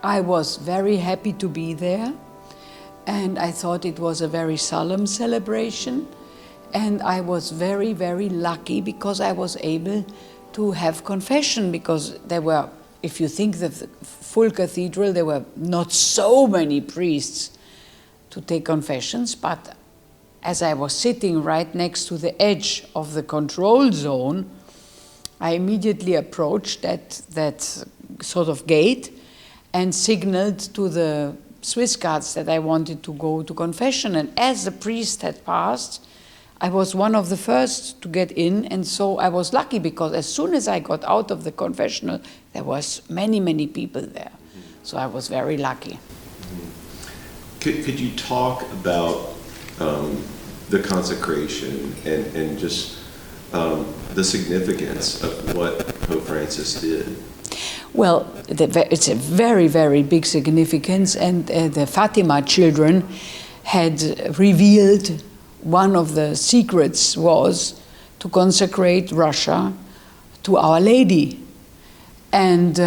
I was very happy to be there, and I thought it was a very solemn celebration, and I was very, very lucky because I was able to have confession, because there were, if you think the full cathedral, there were not so many priests to take confessions, but as I was sitting right next to the edge of the control zone, I immediately approached that sort of gate and signaled to the Swiss guards that I wanted to go to confession. And as the priest had passed, I was one of the first to get in, and so I was lucky because as soon as I got out of the confessional, there was many, many people there. So I was very lucky. Could you talk about the consecration and just the significance of what Pope Francis did? Well, it's a very, very big significance, and the Fatima children had revealed one of the secrets was to consecrate Russia to Our Lady. And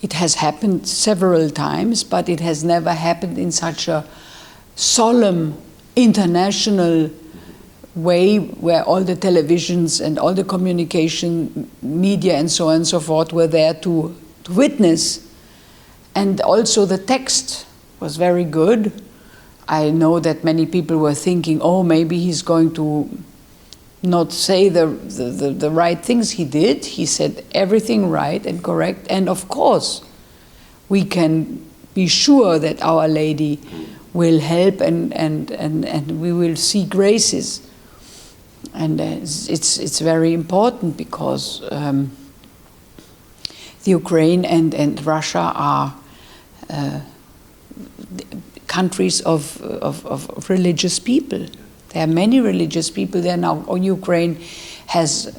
it has happened several times, but it has never happened in such a solemn, international way where all the televisions and all the communication media and so on and so forth were there to witness. And also the text was very good. I know that many people were thinking, oh, maybe he's going to not say the right things. He did. He said everything right and correct. And of course, we can be sure that Our Lady will help and we will see graces. And it's very important because the Ukraine and Russia are countries of religious people. There are many religious people there now. Ukraine has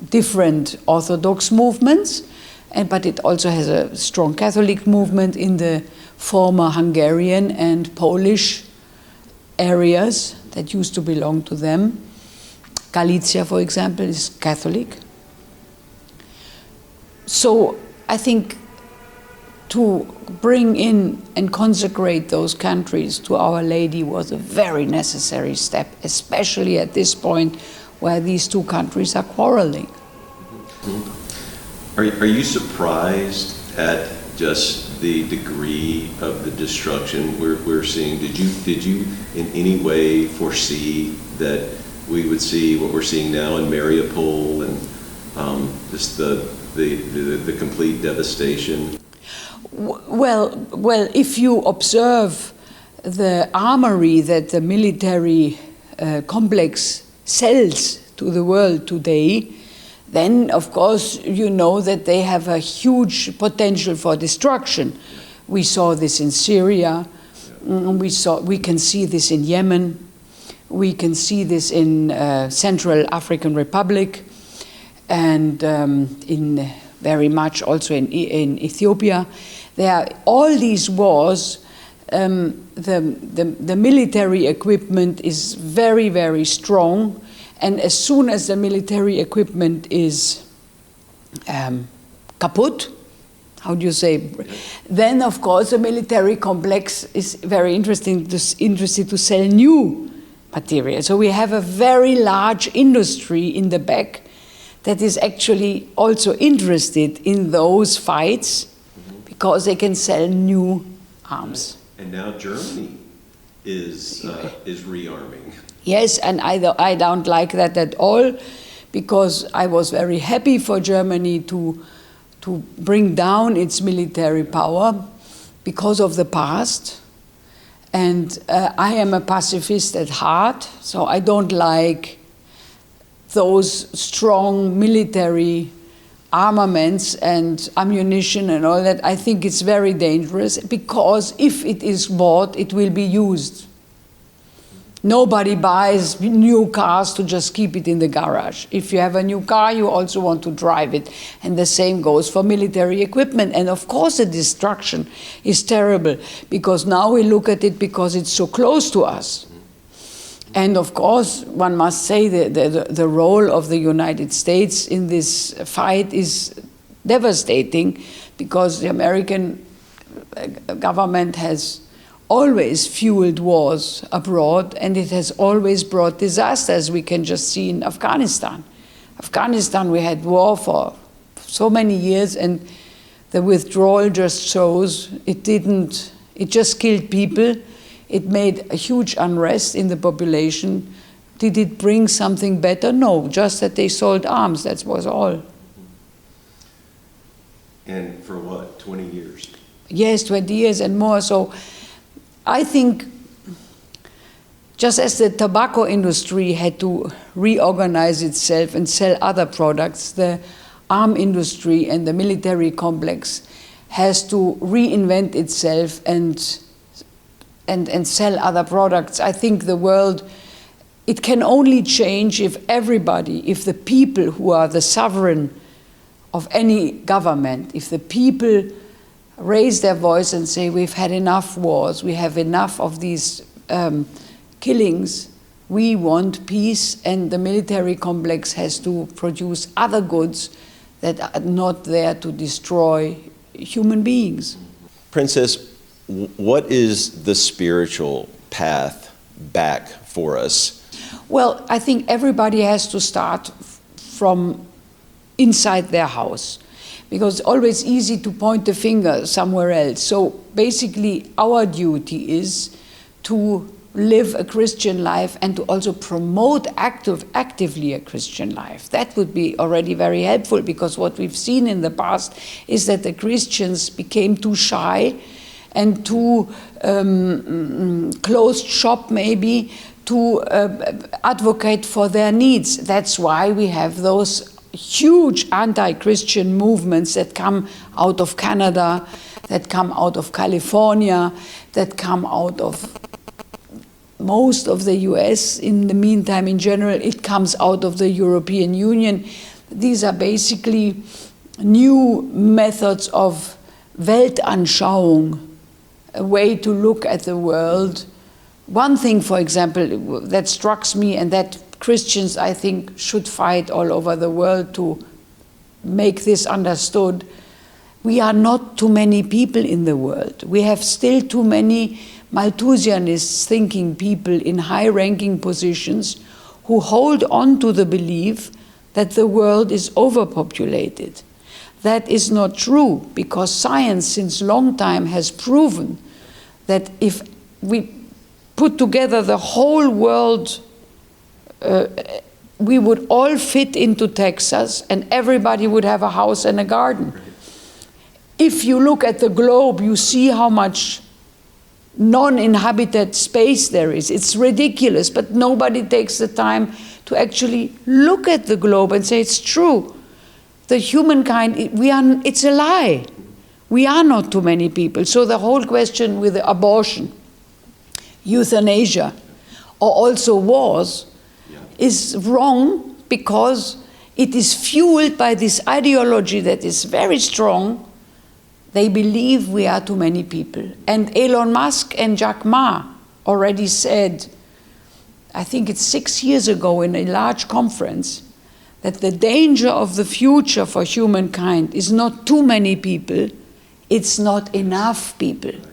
different Orthodox movements, but it also has a strong Catholic movement in the former Hungarian and Polish areas that used to belong to them. Galicia, for example, is Catholic. So I think to bring in and consecrate those countries to Our Lady was a very necessary step, especially at this point where these two countries are quarreling. Are you surprised at just the degree of the destruction we're seeing? Did you in any way foresee that we would see what we're seeing now in Mariupol and just the complete devastation? Well, if you observe the armory that the military complex sells to the world today, then of course you know that they have a huge potential for destruction. We saw this in Syria, we can see this in Yemen, we can see this in Central African Republic, and in very much also in Ethiopia. There are all these wars. The military equipment is very, very strong, and as soon as the military equipment is kaput, how do you say? Then, of course, the military complex is very interested to sell new material. So we have a very large industry in the back that is actually also interested in those fights because they can sell new arms. And now Germany is rearming. Yes, and I don't like that at all, because I was very happy for Germany to bring down its military power because of the past. And I am a pacifist at heart, so I don't like those strong military armaments and ammunition and all that. I think it's very dangerous, because if it is bought, it will be used. Nobody buys new cars to just keep it in the garage. If you have a new car, you also want to drive it. And the same goes for military equipment. And of course the destruction is terrible, because now we look at it because it's so close to us. And of course, one must say that the role of the United States in this fight is devastating, because the American government has always fueled wars abroad, and it has always brought disaster, as we can just see in Afghanistan. Afghanistan, we had war for so many years, and the withdrawal just shows it just killed people. It made a huge unrest in the population. Did it bring something better? No, just that they sold arms, that was all. And for what, 20 years? Yes, 20 years and more. So I think just as the tobacco industry had to reorganize itself and sell other products, the arm industry and the military complex has to reinvent itself and sell other products. I think the world, it can only change if everybody, if the people who are the sovereign of any government, if the people raise their voice and say, we've had enough wars, we have enough of these killings, we want peace, and the military complex has to produce other goods that are not there to destroy human beings. Princess, what is the spiritual path back for us? Well, I think everybody has to start from inside their house, because it's always easy to point the finger somewhere else. So basically our duty is to live a Christian life and to also promote actively a Christian life. That would be already very helpful, because what we've seen in the past is that the Christians became too shy and too closed shop maybe to advocate for their needs. That's why we have those huge anti-Christian movements that come out of Canada, that come out of California, that come out of most of the US. In the meantime, in general, it comes out of the European Union. These are basically new methods of Weltanschauung, a way to look at the world. One thing, for example, that strikes me, and that Christians, I think, should fight all over the world to make this understood. We are not too many people in the world. We have still too many Malthusianist thinking people in high-ranking positions who hold on to the belief that the world is overpopulated. That is not true, because science since long time has proven that if we put together the whole world, we would all fit into Texas and everybody would have a house and a garden. If you look at the globe, you see how much non-inhabited space there is. It's ridiculous, but nobody takes the time to actually look at the globe and say it's true. The humankind, it's a lie. We are not too many people. So the whole question with abortion, euthanasia, or also wars, is wrong, because it is fueled by this ideology that is very strong. They believe we are too many people. And Elon Musk and Jack Ma already said, I think it's 6 years ago in a large conference, that the danger of the future for humankind is not too many people, it's not enough people. Right.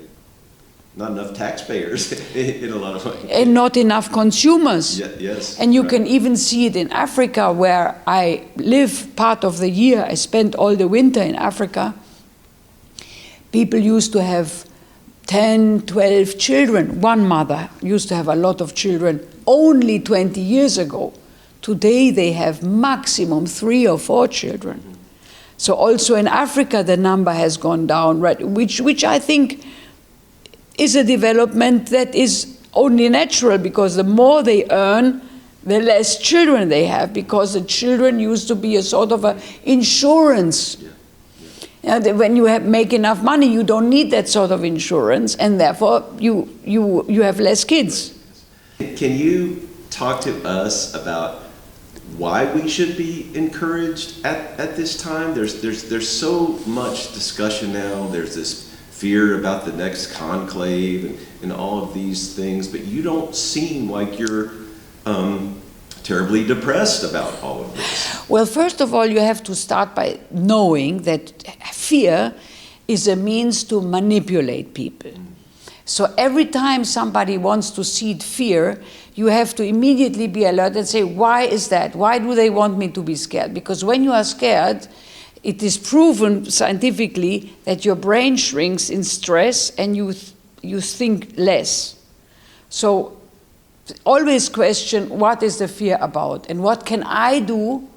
Not enough taxpayers in a lot of ways. And not enough consumers. Yes. And you can even see it in Africa, where I live part of the year. I spent all the winter in Africa. People used to have 10, 12 children. One mother used to have a lot of children only 20 years ago. Today they have maximum 3 or 4 children. Mm-hmm. So also in Africa the number has gone down, right? Which I think is a development that is only natural, because the more they earn, the less children they have, because the children used to be a sort of a insurance. And when you make enough money, you don't need that sort of insurance, and therefore you have less kids. Can you talk to us about why we should be encouraged at this time? There's so much discussion now. There's this fear about the next conclave and all of these things, but you don't seem like you're terribly depressed about all of this. Well, first of all, you have to start by knowing that fear is a means to manipulate people. So every time somebody wants to seed fear, you have to immediately be alert and say, why is that? Why do they want me to be scared? Because when you are scared, it is proven scientifically that your brain shrinks in stress and you think less. So always question, what is the fear about? And what can I do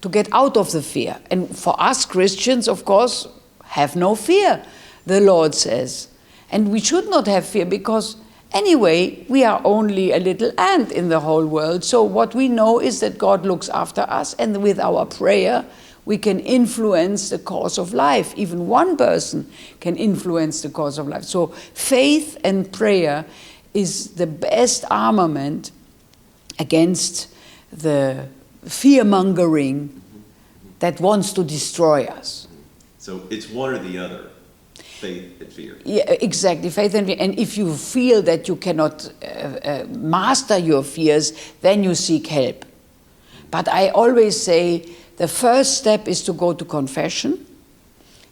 to get out of the fear? And for us Christians, of course, have no fear, the Lord says. And we should not have fear because anyway, we are only a little ant in the whole world. So what we know is that God looks after us, and with our prayer, we can influence the course of life. Even one person can influence the course of life. So faith and prayer is the best armament against the fear-mongering that wants to destroy us. So it's one or the other. Faith and fear. Yeah, exactly, faith and fear. And if you feel that you cannot master your fears, then you seek help. But I always say the first step is to go to confession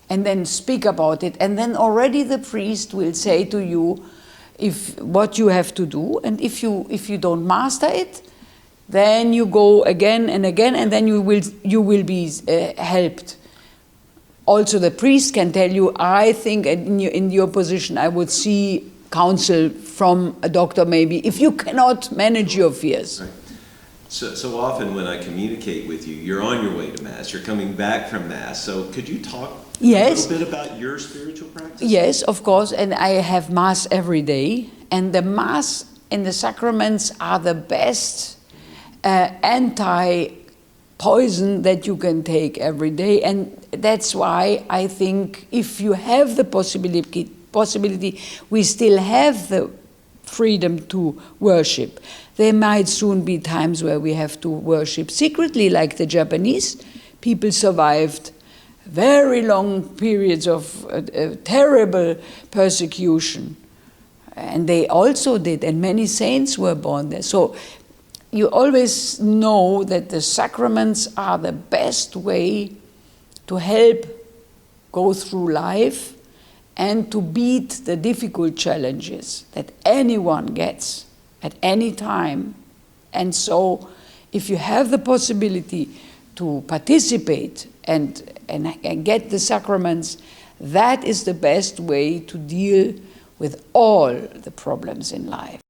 and then speak about it. And then already the priest will say to you what you have to do. And if you don't master it, then you go again and again, and then you will be helped. Also, the priest can tell you, I think in your position, I would see counsel from a doctor maybe, if you cannot manage your fears. Right. So often when I communicate with you, you're on your way to Mass, you're coming back from Mass. So could you talk a little bit about your spiritual practice? Yes, of course, and I have Mass every day. And the Mass and the sacraments are the best anti-poison that you can take every day. And that's why I think if you have the possibility, we still have the freedom to worship. There might soon be times where we have to worship secretly, like the Japanese people survived very long periods of terrible persecution. And they also did, and many saints were born there. So you always know that the sacraments are the best way to help go through life and to beat the difficult challenges that anyone gets at any time. And so if you have the possibility to participate and get the sacraments, that is the best way to deal with all the problems in life.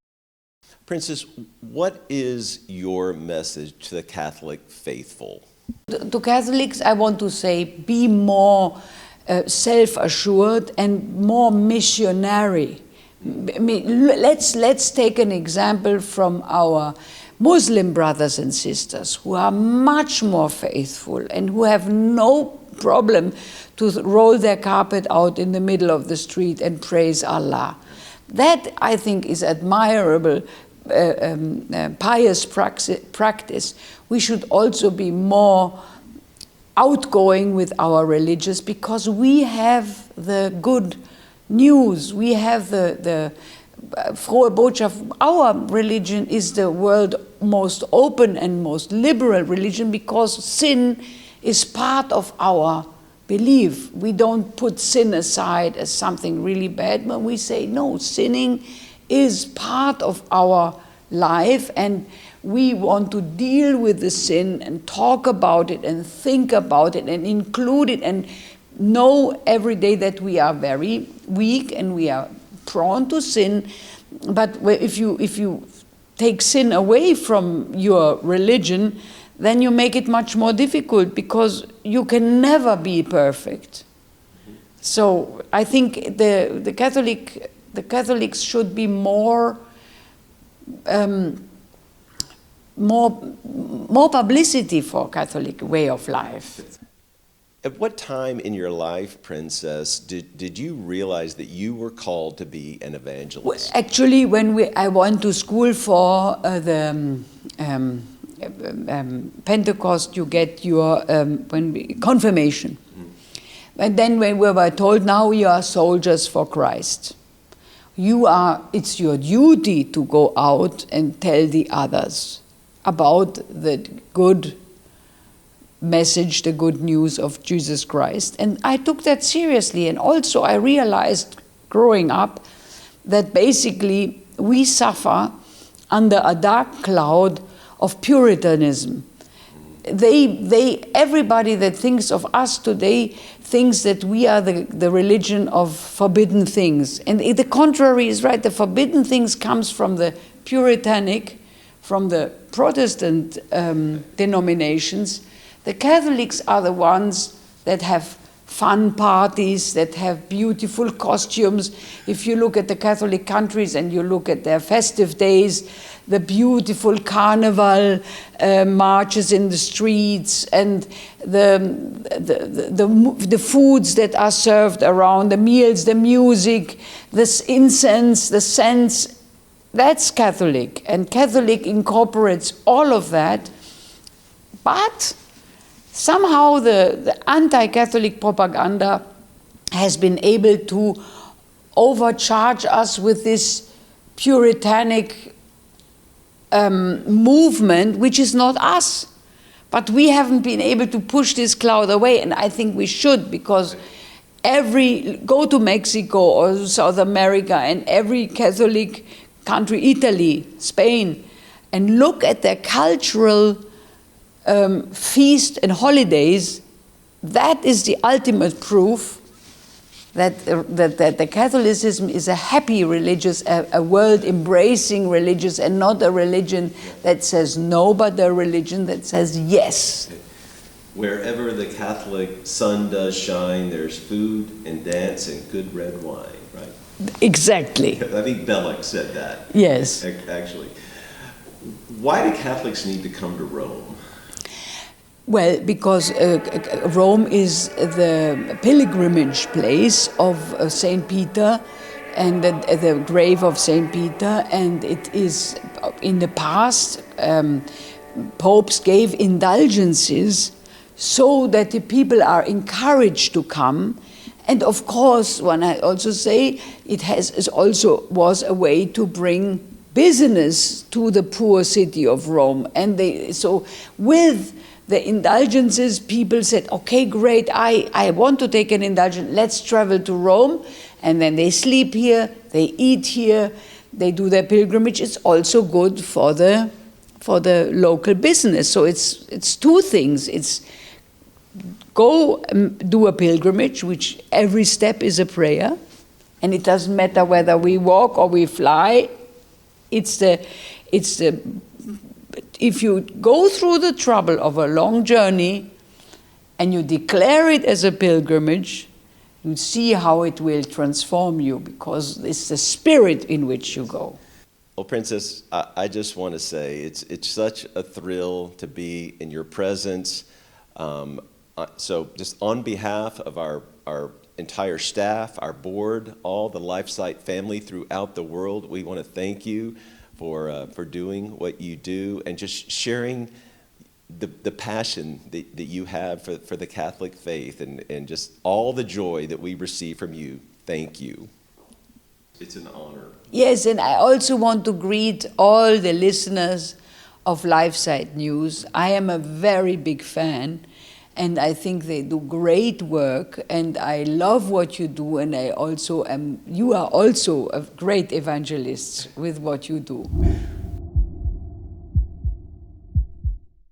Princess, what is your message to the Catholic faithful? To Catholics, I want to say, be more self-assured and more missionary. Let's take an example from our Muslim brothers and sisters who are much more faithful and who have no problem to roll their carpet out in the middle of the street and praise Allah. That, I think, is admirable pious practice. We should also be more outgoing with our religious, because we have the good news. We have the frohe Botschaft. Our religion is the world's most open and most liberal religion, because sin is part of our belief. We don't put sin aside as something really bad, but we say, no, sinning is part of our life, and we want to deal with the sin and talk about it and think about it and include it, and know every day that we are very weak and we are prone to sin. But if you take sin away from your religion, then you make it much more difficult, because you can never be perfect. So I think the Catholics should be more publicity for Catholic way of life. At what time in your life, Princess, did you realize that you were called to be an evangelist? Actually, when I went to school for the Pentecost, you get your confirmation. And then when we were told, now you are soldiers for Christ. It's your duty to go out and tell the others about the good message, the good news of Jesus Christ. And I took that seriously. And also I realized growing up that basically we suffer under a dark cloud of Puritanism. Everybody that thinks of us today thinks that we are the religion of forbidden things. And the contrary is right. The forbidden things comes from the Puritanic, from the Protestant denominations. The Catholics are the ones that have fun parties, that have beautiful costumes. If you look at the Catholic countries and you look at their festive days, the beautiful carnival marches in the streets, and the foods that are served around, the meals, the music, the incense, the scents, that's Catholic. And Catholic incorporates all of that, but somehow the anti-Catholic propaganda has been able to overcharge us with this puritanic movement, which is not us. But we haven't been able to push this cloud away, and I think we should, because go to Mexico or South America and every Catholic country, Italy, Spain, and look at their cultural feast and holidays. That is the ultimate proof that the Catholicism is a happy religious, a world-embracing religious, and not a religion that says no, but a religion that says yes. Wherever the Catholic sun does shine, there's food and dance and good red wine, right? Exactly. I think Belloc said that. Yes. Actually. Why do Catholics need to come to Rome? Well, because Rome is the pilgrimage place of St. Peter and the grave of St. Peter, and it is, in the past, popes gave indulgences so that the people are encouraged to come. And of course, one I also say, it also was a way to bring business to the poor city of Rome. And so with the indulgences, people said, okay, great, I want to take an indulgence, let's travel to Rome. And then they sleep here, they eat here, they do their pilgrimage. It's also good for the local business. So it's two things. It's go do a pilgrimage, which every step is a prayer. And it doesn't matter whether we walk or we fly. If you go through the trouble of a long journey and you declare it as a pilgrimage, you see how it will transform you, because it's the spirit in which you go. Well, Princess, I just want to say it's such a thrill to be in your presence. So just on behalf of our entire staff, our board, all the LifeSite family throughout the world, we want to thank you for doing what you do and just sharing the passion that you have for the Catholic faith, and just all the joy that we receive from you. Thank you. It's an honor. Yes, and I also want to greet all the listeners of LifeSite News. I am a very big fan, and I think they do great work, and I love what you do, and you are also a great evangelist with what you do.